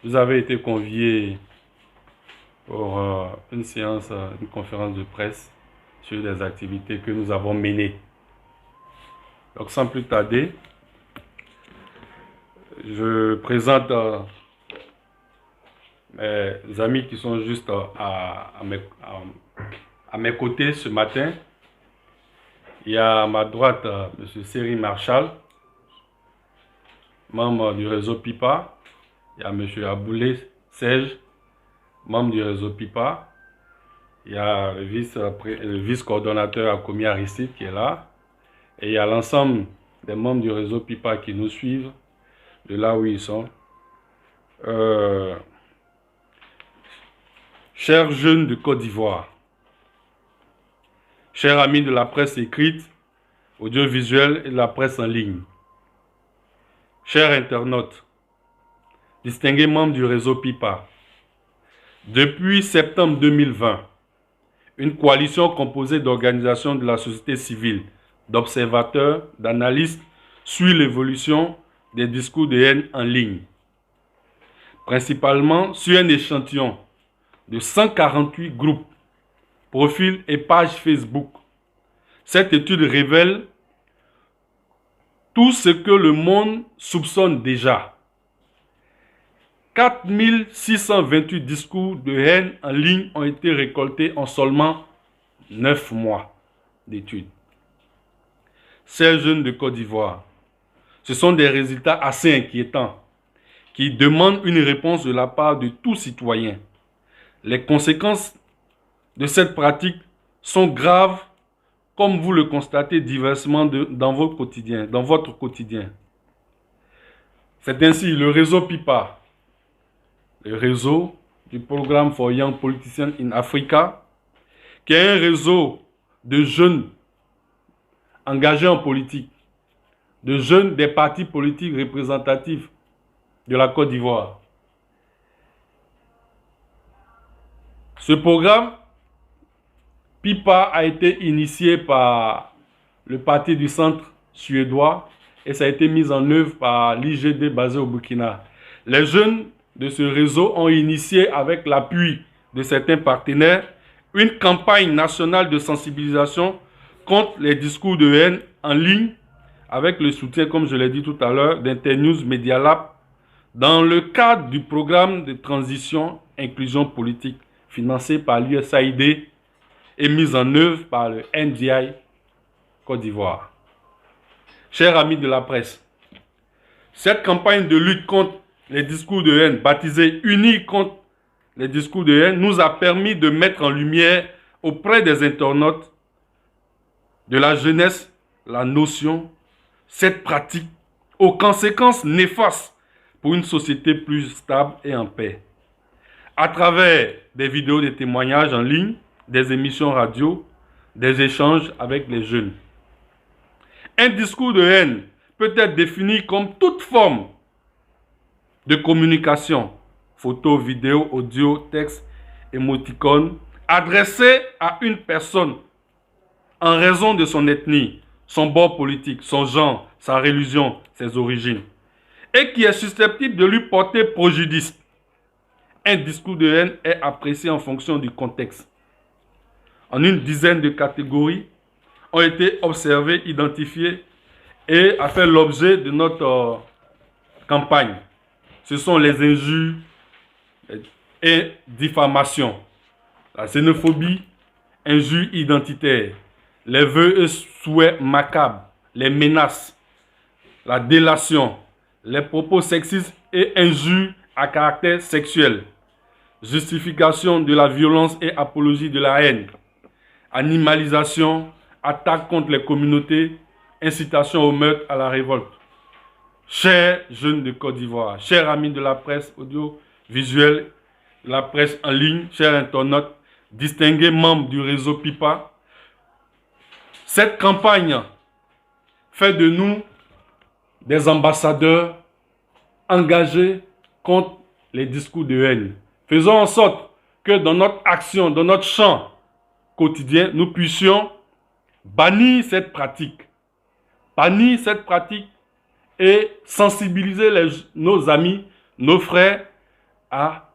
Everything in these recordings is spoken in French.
Vous avez été convié pour une séance, une conférence de presse sur les activités que nous avons menées. Donc sans plus tarder, je présente mes amis qui sont juste à mes côtés ce matin. Il y a à ma droite M. Seri Marshall, membre du réseau PIPA. Il y a M. Aboulé Serge, membre du réseau PIPA. Il y a le vice-coordonnateur Akomi Aristide qui est là. Et il y a l'ensemble des membres du réseau PIPA qui nous suivent de là où ils sont. Chers jeunes de Côte d'Ivoire, chers amis de la presse écrite, audiovisuelle et de la presse en ligne, chers internautes, distingués membres du réseau PIPA, depuis septembre 2020, une coalition composée d'organisations de la société civile, d'observateurs, d'analystes, suit l'évolution des discours de haine en ligne, principalement sur un échantillon de 148 groupes, profils et pages Facebook. Cette étude révèle tout ce que le monde soupçonne déjà. 4628 discours de haine en ligne ont été récoltés en seulement 9 mois d'études. Ces jeunes de Côte d'Ivoire, ce sont des résultats assez inquiétants qui demandent une réponse de la part de tout citoyen. Les conséquences de cette pratique sont graves, comme vous le constatez diversement dans votre quotidien. C'est ainsi le réseau PIPA, le réseau du Programme for Young Politicians in Africa, qui est un réseau de jeunes engagés en politique, de jeunes des partis politiques représentatifs de la Côte d'Ivoire. Ce programme PIPA a été initié par le Parti du Centre suédois et ça a été mis en œuvre par l'IGD basé au Burkina. Les jeunes de ce réseau ont initié, avec l'appui de certains partenaires, une campagne nationale de sensibilisation contre les discours de haine en ligne, avec le soutien, comme je l'ai dit tout à l'heure, d'Internews Media Lab, dans le cadre du programme de transition inclusion politique financé par l'USAID et mis en œuvre par le NDI Côte d'Ivoire. Chers amis de la presse, cette campagne de lutte contre les discours de haine, baptisée Unis contre les discours de haine, nous a permis de mettre en lumière auprès des internautes, de la jeunesse, la notion, cette pratique, aux conséquences néfastes pour une société plus stable et en paix. À travers des vidéos, des témoignages en ligne, des émissions radio, des échanges avec les jeunes. Un discours de haine peut être défini comme toute forme de communication, photo, vidéo, audio, texte, émoticône, adressé à une personne en raison de son ethnie, son bord politique, son genre, sa religion, ses origines, et qui est susceptible de lui porter préjudice. Un discours de haine est apprécié en fonction du contexte. En une dizaine de catégories ont été observées, identifiées et a fait l'objet de notre campagne. Ce sont les injures et diffamations, la xénophobie, injures identitaires, les vœux et souhaits macabres, les menaces, la délation, les propos sexistes et injures à caractère sexuel, justification de la violence et apologie de la haine, animalisation, attaque contre les communautés, incitation au meurtre, à la révolte. Chers jeunes de Côte d'Ivoire, chers amis de la presse audiovisuelle, de la presse en ligne, chers internautes, distingués membres du réseau PIPA, cette campagne fait de nous des ambassadeurs engagés contre les discours de haine. Faisons en sorte que dans notre action, dans notre champ quotidien, nous puissions bannir cette pratique et sensibiliser nos amis, nos frères à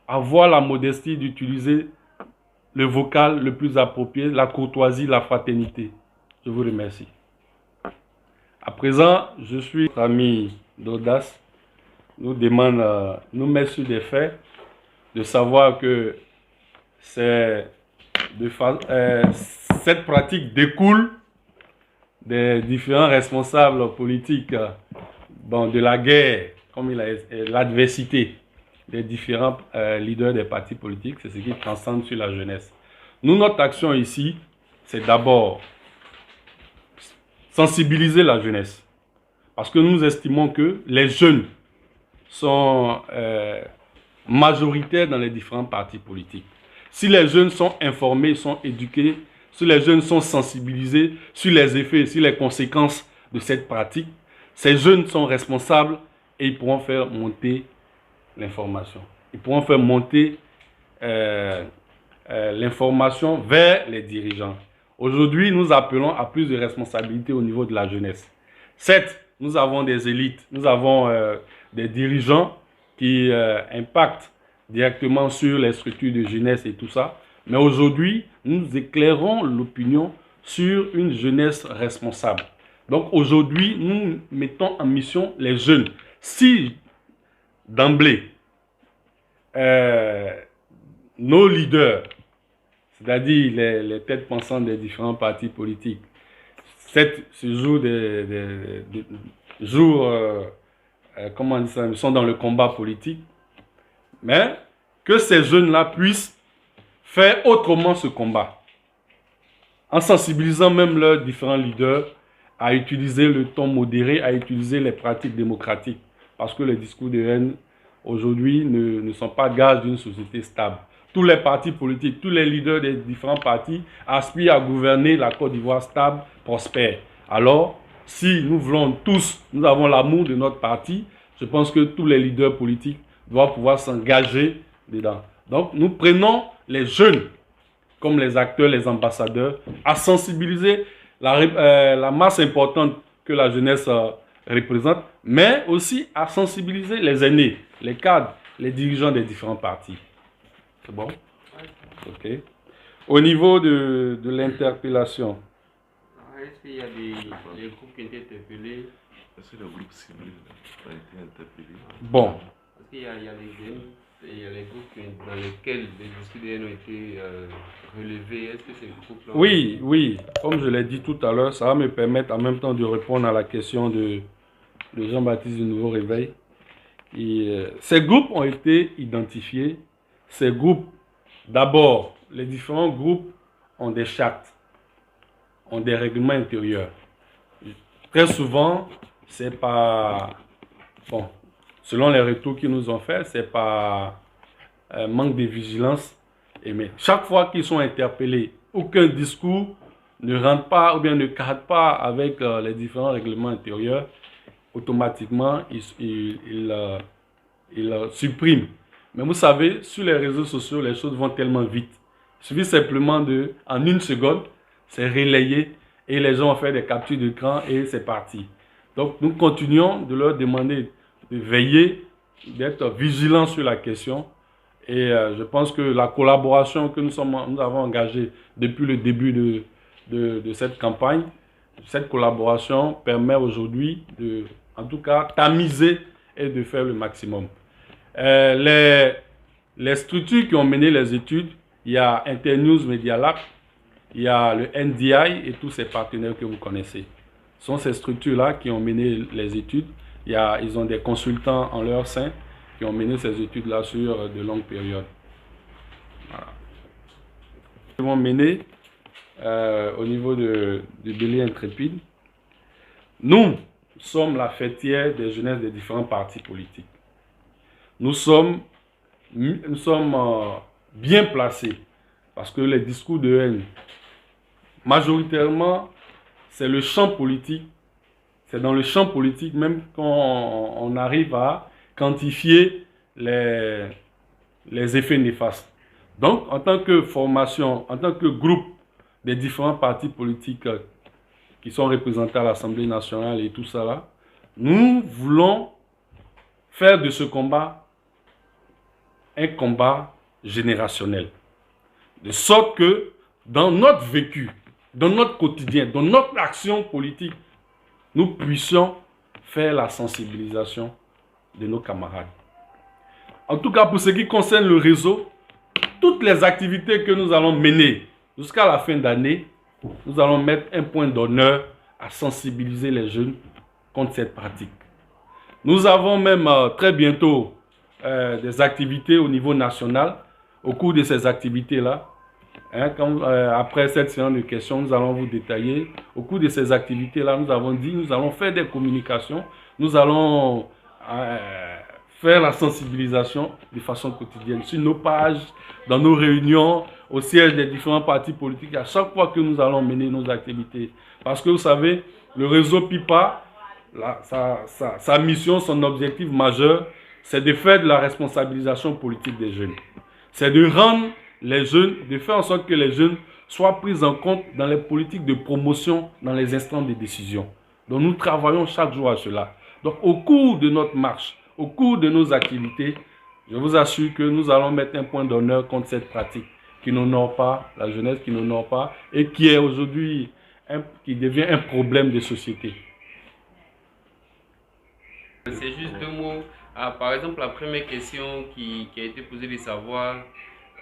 avoir la modestie d'utiliser le vocal le plus approprié, la courtoisie, la fraternité. Je vous remercie. À présent, je suis ami d'Audace, nous demande, nous met sur des faits, de savoir que cette pratique découle des différents responsables politiques de la guerre, comme l'adversité des différents leaders des partis politiques, c'est ce qui transcende sur la jeunesse. Nous, notre action ici, c'est d'abord sensibiliser la jeunesse. Parce que nous estimons que les jeunes sont majoritaires dans les différents partis politiques. Si les jeunes sont informés, sont éduqués, si les jeunes sont sensibilisés sur les effets, sur les conséquences de cette pratique, ces jeunes sont responsables et ils pourront faire monter l'information. Ils pourront faire monter l'information vers les dirigeants. Aujourd'hui, nous appelons à plus de responsabilité au niveau de la jeunesse. Certes, nous avons des élites, nous avons des dirigeants qui impactent directement sur les structures de jeunesse et tout ça. Mais aujourd'hui, nous éclairons l'opinion sur une jeunesse responsable. Donc aujourd'hui, nous mettons en mission les jeunes. Si d'emblée, nos leaders, c'est-à-dire les têtes pensantes des différents partis politiques, ce jour comment on dit ça, ils sont dans le combat politique, mais que ces jeunes-là puissent faire autrement ce combat, en sensibilisant même leurs différents leaders à utiliser le ton modéré, à utiliser les pratiques démocratiques, parce que les discours de haine aujourd'hui ne sont pas gages d'une société stable. Tous les partis politiques, tous les leaders des différents partis aspirent à gouverner la Côte d'Ivoire stable, prospère. Alors, si nous voulons tous, nous avons l'amour de notre parti, je pense que tous les leaders politiques doivent pouvoir s'engager dedans. Donc, nous prenons les jeunes comme les acteurs, les ambassadeurs, à sensibiliser la masse importante que la jeunesse représente, mais aussi à sensibiliser les aînés, les cadres, les dirigeants des différents partis. C'est bon? Ok. Au niveau de l'interpellation. Est-ce qu'il y a des groupes qui ont été interpellés? Est-ce que le groupe ciblé a été interpellé? Bon. Est-ce qu'il y a les groupes dans lesquels les discours de haine ont été relevés? Est-ce que ces groupes-là... Oui, oui. Comme je l'ai dit tout à l'heure, ça va me permettre en même temps de répondre à la question de Jean-Baptiste du Nouveau Réveil. Ces groupes ont été identifiés. Ces groupes, d'abord, les différents groupes ont des chartes, ont des règlements intérieurs. Très souvent, c'est pas... Bon, selon les retours qu'ils nous ont faits, c'est pas manque de vigilance. Mais chaque fois qu'ils sont interpellés, aucun discours ne rentre pas ou bien ne cadre pas avec les différents règlements intérieurs. Automatiquement, ils suppriment. Mais vous savez, sur les réseaux sociaux, les choses vont tellement vite. Il suffit simplement en une seconde, c'est relayé et les gens ont fait des captures d'écran et c'est parti. Donc, nous continuons de leur demander de veiller, d'être vigilants sur la question. Et je pense que la collaboration que nous avons engagée depuis le début de cette campagne, cette collaboration permet aujourd'hui de, en tout cas, tamiser et de faire le maximum. Les structures qui ont mené les études, il y a Internews Media Lab, il y a le NDI et tous ces partenaires que vous connaissez. Ce sont ces structures-là qui ont mené les études. Ils ont des consultants en leur sein qui ont mené ces études-là sur de longues périodes. Voilà. Ils vont mener au niveau de Bélier Intrépide. Nous sommes la fêtière des jeunesses des différents partis politiques. Nous sommes bien placés parce que les discours de haine, majoritairement, c'est le champ politique. C'est dans le champ politique même qu'on arrive à quantifier les effets néfastes. Donc, en tant que formation, en tant que groupe des différents partis politiques qui sont représentés à l'Assemblée nationale et tout ça là, nous voulons faire de ce combat un combat générationnel. De sorte que dans notre vécu, dans notre quotidien, dans notre action politique, nous puissions faire la sensibilisation de nos camarades. En tout cas, pour ce qui concerne le réseau, toutes les activités que nous allons mener jusqu'à la fin d'année, nous allons mettre un point d'honneur à sensibiliser les jeunes contre cette pratique. Nous avons même très bientôt des activités au niveau national. Au cours de ces activités-là, après cette séance de questions, nous allons vous détailler. Au cours de ces activités-là, nous avons dit, nous allons faire des communications, nous allons faire la sensibilisation de façon quotidienne sur nos pages, dans nos réunions, au siège des différents partis politiques, à chaque fois que nous allons mener nos activités. Parce que vous savez, le réseau PIPA, sa mission, son objectif majeur, c'est de faire de la responsabilisation politique des jeunes. C'est de rendre les jeunes, de faire en sorte que les jeunes soient pris en compte dans les politiques de promotion, dans les instants de décision. Donc nous travaillons chaque jour à cela. Donc au cours de notre marche, au cours de nos activités, je vous assure que nous allons mettre un point d'honneur contre cette pratique qui n'honore pas la jeunesse, qui n'honore pas et qui est aujourd'hui, qui devient un problème de société. C'est juste deux mots. Par exemple, la première question qui a été posée de savoir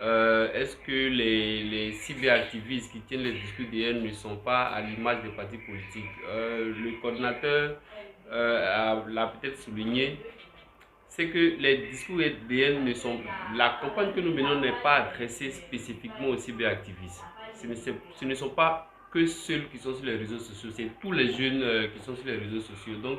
est-ce que les cyberactivistes qui tiennent les discours d'hier ne sont pas à l'image des partis politiques? Le coordinateur l'a peut-être souligné, c'est que les discours d'hier ne sont... La campagne que nous menons n'est pas adressée spécifiquement aux cyberactivistes. Ce ne sont pas que ceux qui sont sur les réseaux sociaux, c'est tous les jeunes qui sont sur les réseaux sociaux. Donc,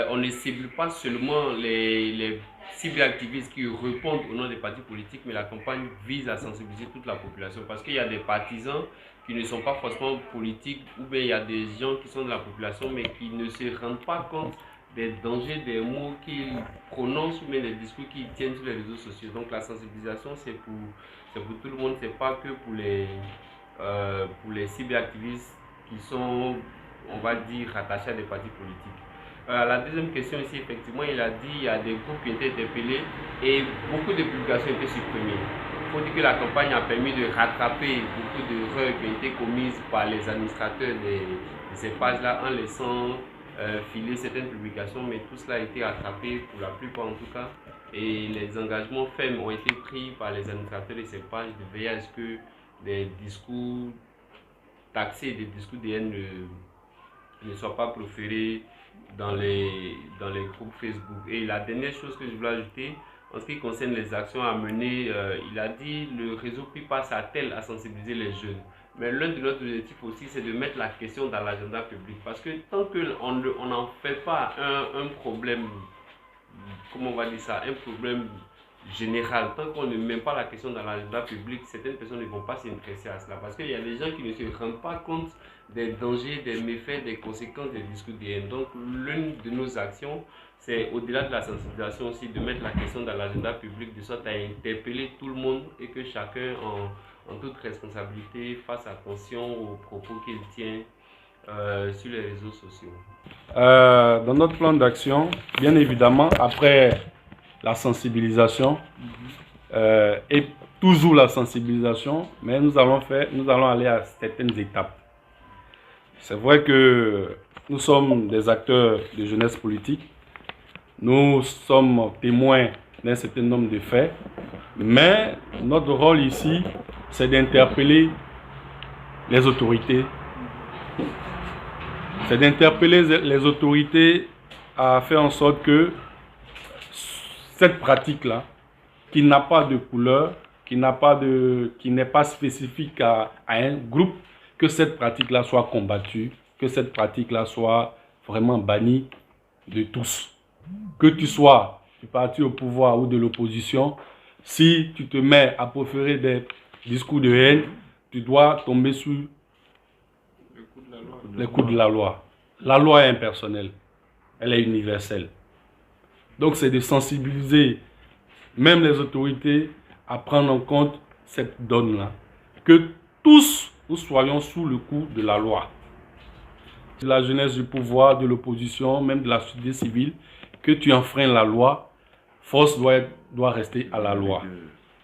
on ne cible pas seulement les cyberactivistes qui répondent au nom des partis politiques, mais la campagne vise à sensibiliser toute la population parce qu'il y a des partisans qui ne sont pas forcément politiques ou bien il y a des gens qui sont de la population mais qui ne se rendent pas compte des dangers des mots qu'ils prononcent ou bien des discours qu'ils tiennent sur les réseaux sociaux. Donc la sensibilisation c'est pour tout le monde, c'est pas que pour les cyberactivistes qui sont, on va dire, rattachés à des partis politiques. La deuxième question ici, effectivement, il a dit qu'il y a des groupes qui ont été interpellés et beaucoup de publications ont été supprimées. Il faut dire que la campagne a permis de rattraper beaucoup d'erreurs qui ont été commises par les administrateurs de ces pages-là en laissant filer certaines publications, mais tout cela a été rattrapé pour la plupart en tout cas. Et les engagements fermes ont été pris par les administrateurs de ces pages de veiller à ce que des discours taxés, des discours de haine ne soient pas proférés dans les groupes Facebook. Et la dernière chose que je voulais ajouter, en ce qui concerne les actions à mener, il a dit le réseau PIPA s'attelle à sensibiliser les jeunes. Mais l'un de nos objectifs aussi, c'est de mettre la question dans l'agenda public. Parce que tant qu'on n'en fait pas un problème, comment on va dire ça, un problème général, tant qu'on ne met pas la question dans l'agenda public, certaines personnes ne vont pas s'intéresser à cela. Parce qu'il y a des gens qui ne se rendent pas compte des dangers, des méfaits, des conséquences des discours de haine. Donc l'une de nos actions, c'est au-delà de la sensibilisation aussi de mettre la question dans l'agenda public de sorte à interpeller tout le monde et que chacun en toute responsabilité fasse attention aux propos qu'il tient sur les réseaux sociaux. Dans notre plan d'action, bien évidemment, après la sensibilisation et toujours la sensibilisation, mais nous allons aller à certaines étapes. C'est vrai que nous sommes des acteurs de jeunesse politique, nous sommes témoins d'un certain nombre de faits, mais notre rôle ici, c'est d'interpeller les autorités. C'est d'interpeller les autorités à faire en sorte que cette pratique-là, qui n'a pas de couleur, qui n'est pas spécifique à un groupe, que cette pratique-là soit combattue, que cette pratique-là soit vraiment bannie de tous. Que tu sois du parti au pouvoir ou de l'opposition, si tu te mets à proférer des discours de haine, tu dois tomber sous les coups de la loi. La loi est impersonnelle, elle est universelle. Donc c'est de sensibiliser même les autorités à prendre en compte cette donne-là. Que tous nous soyons sous le coup de la loi. De la jeunesse du pouvoir, de l'opposition, même de la société civile, que tu enfreins la loi, force doit rester à la loi.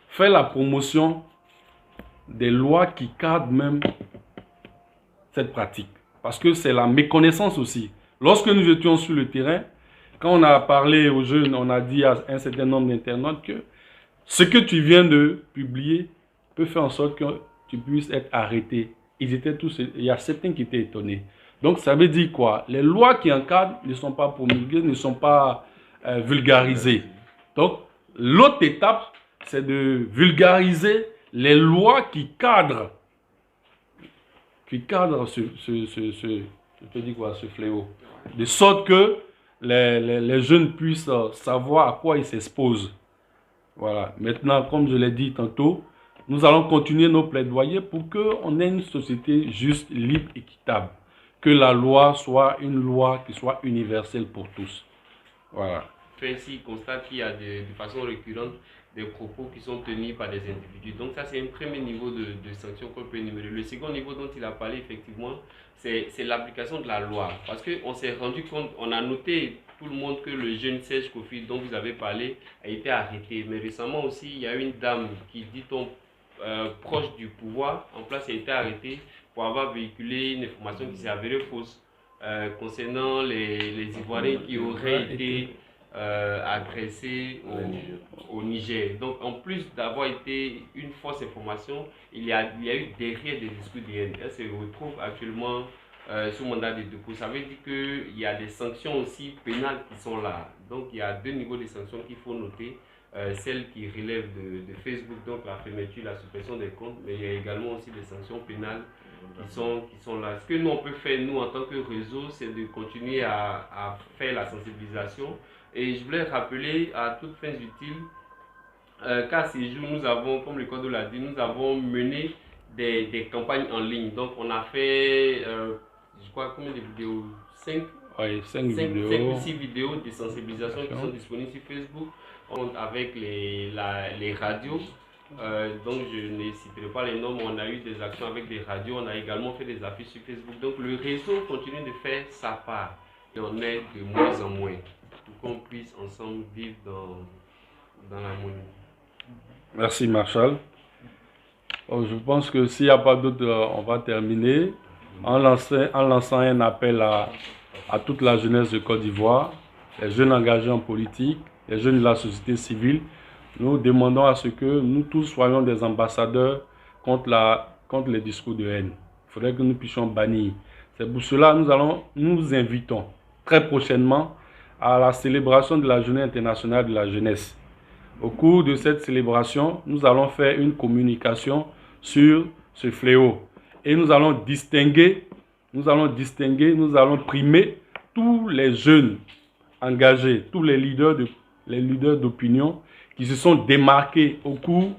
Faire la promotion des lois qui cadrent même cette pratique. Parce que c'est la méconnaissance aussi. Lorsque nous étions sur le terrain, quand on a parlé aux jeunes, on a dit à un certain nombre d'internautes que ce que tu viens de publier peut faire en sorte que tu puisses être arrêté. Ils étaient tous, il y a certains qui étaient étonnés. Donc ça veut dire quoi? Les lois qui encadrent ne sont pas promulguées, ne sont pas vulgarisées. Donc l'autre étape, c'est de vulgariser les lois qui cadrent ce fléau. De sorte que les jeunes puissent savoir à quoi ils s'exposent. Voilà. Maintenant, comme je l'ai dit tantôt, nous allons continuer nos plaidoyers pour qu'on ait une société juste, libre, équitable. Que la loi soit une loi qui soit universelle pour tous. Voilà. Ici, constate qu'il y a de façon récurrente des propos qui sont tenus par des individus. Donc ça, c'est un premier niveau de sanction qu'on peut énumérer. Le second niveau dont il a parlé, effectivement, c'est l'application de la loi. Parce qu'on s'est rendu compte, on a noté tout le monde que le jeune Serge Kofi dont vous avez parlé a été arrêté. Mais récemment aussi, il y a une dame qui dit-on proche du pouvoir en place a été arrêtée pour avoir véhiculé une information qui s'est avérée fausse concernant les Ivoiriens qui auraient été agressés au Niger. Donc en plus d'avoir été une fausse information, il y a eu derrière des discours de haine. Elle se retrouve actuellement sous mandat de dépôt. Ça veut dire qu'il y a des sanctions aussi pénales qui sont là. Donc il y a deux niveaux de sanctions qu'il faut noter. Celles qui relèvent de Facebook, donc la fermeture, la suppression des comptes, mais il y a également aussi des sanctions pénales qui sont là. Ce que nous on peut faire, nous en tant que réseau, c'est de continuer à faire la sensibilisation. Et je voulais rappeler à toutes fins utiles qu'à ces jours, nous avons, comme le code l'a dit, nous avons mené des campagnes en ligne. Donc on a fait, je crois, combien de vidéos? 5 vidéos. ou 6 vidéos de sensibilisation qui sont disponibles sur Facebook. Avec les radios, donc je ne citerai pas les noms, mais on a eu des actions avec des radios, on a également fait des affiches sur Facebook. Donc le réseau continue de faire sa part et on est de moins en moins pour qu'on puisse ensemble vivre dans l'harmonie. Merci Marshall. Je pense que s'il n'y a pas d'autres, on va terminer en lançant un appel à toute la jeunesse de Côte d'Ivoire, les jeunes engagés en politique, les jeunes de la société civile. Nous demandons à ce que nous tous soyons des ambassadeurs contre les discours de haine. Il faudrait que nous puissions bannir. C'est pour cela que nous invitons très prochainement à la célébration de la Journée internationale de la jeunesse. Au cours de cette célébration, nous allons faire une communication sur ce fléau. Et nous allons primer tous les jeunes engagés, tous les leaders d'opinion qui se sont démarqués au cours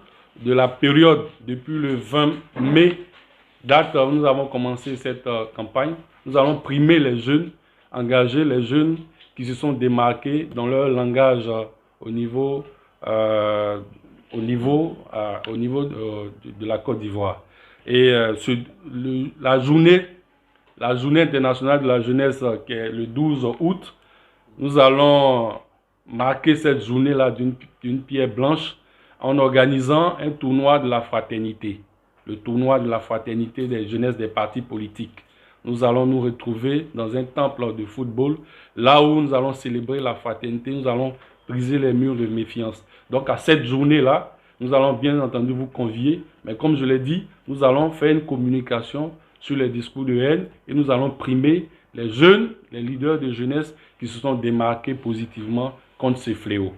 de la période depuis le 20 mai, date où nous avons commencé cette campagne. Nous allons primer les jeunes engagés, les jeunes qui se sont démarqués dans leur langage au niveau de la Côte d'Ivoire. Et la journée internationale de la jeunesse qui est le 12 août, nous allons marquer cette journée-là d'une pierre blanche en organisant un tournoi de la fraternité. Le tournoi de la fraternité des jeunesses des partis politiques. Nous allons nous retrouver dans un temple de football, là où nous allons célébrer la fraternité, nous allons briser les murs de méfiance. Donc à cette journée-là, nous allons bien entendu vous convier, mais comme je l'ai dit, nous allons faire une communication sur les discours de haine et nous allons primer les jeunes, les leaders de jeunesse qui se sont démarqués positivement contre ces fléaux.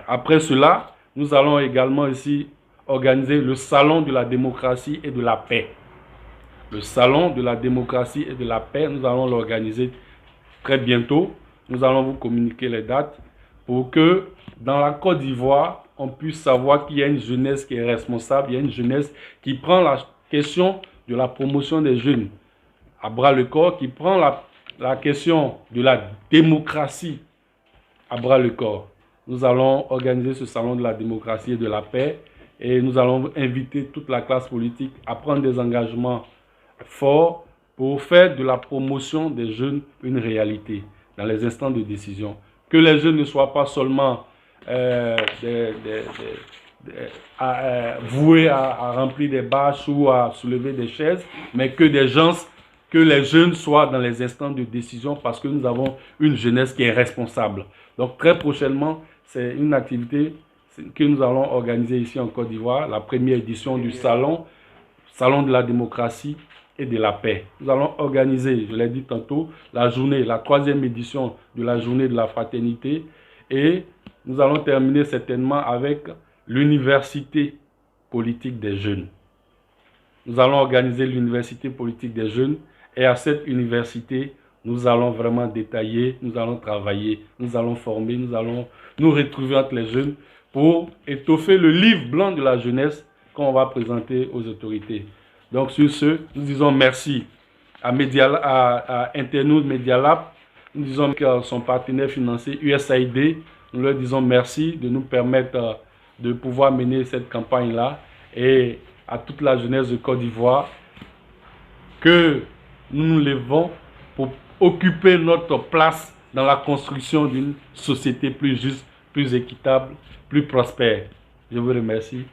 Après cela, nous allons également ici organiser le salon de la démocratie et de la paix. Le salon de la démocratie et de la paix, nous allons l'organiser très bientôt. Nous allons vous communiquer les dates pour que dans la Côte d'Ivoire, on puisse savoir qu'il y a une jeunesse qui est responsable, il y a une jeunesse qui prend la question de la promotion des jeunes à bras le corps, qui prend la question de la démocratie à bras le corps. Nous allons organiser ce salon de la démocratie et de la paix et nous allons inviter toute la classe politique à prendre des engagements forts pour faire de la promotion des jeunes une réalité dans les instants de décision. Que les jeunes ne soient pas seulement voués à remplir des bâches ou à soulever des chaises, mais que que les jeunes soient dans les instants de décision parce que nous avons une jeunesse qui est responsable. Donc très prochainement, c'est une activité que nous allons organiser ici en Côte d'Ivoire, la première édition du Salon de la démocratie et de la paix. Nous allons organiser, je l'ai dit tantôt, la 3e édition de la journée de la fraternité et nous allons terminer certainement avec l'université politique des jeunes. Nous allons organiser l'université politique des jeunes et à cette université, nous allons vraiment détailler, nous allons travailler, nous allons former, nous allons nous retrouver entre les jeunes pour étoffer le livre blanc de la jeunesse qu'on va présenter aux autorités. Donc sur ce, nous disons merci à Internews Media Lab, nous disons que son partenaire financier USAID, nous leur disons merci de nous permettre de pouvoir mener cette campagne-là et à toute la jeunesse de Côte d'Ivoire que nous nous levons pour occuper notre place dans la construction d'une société plus juste, plus équitable, plus prospère. Je vous remercie.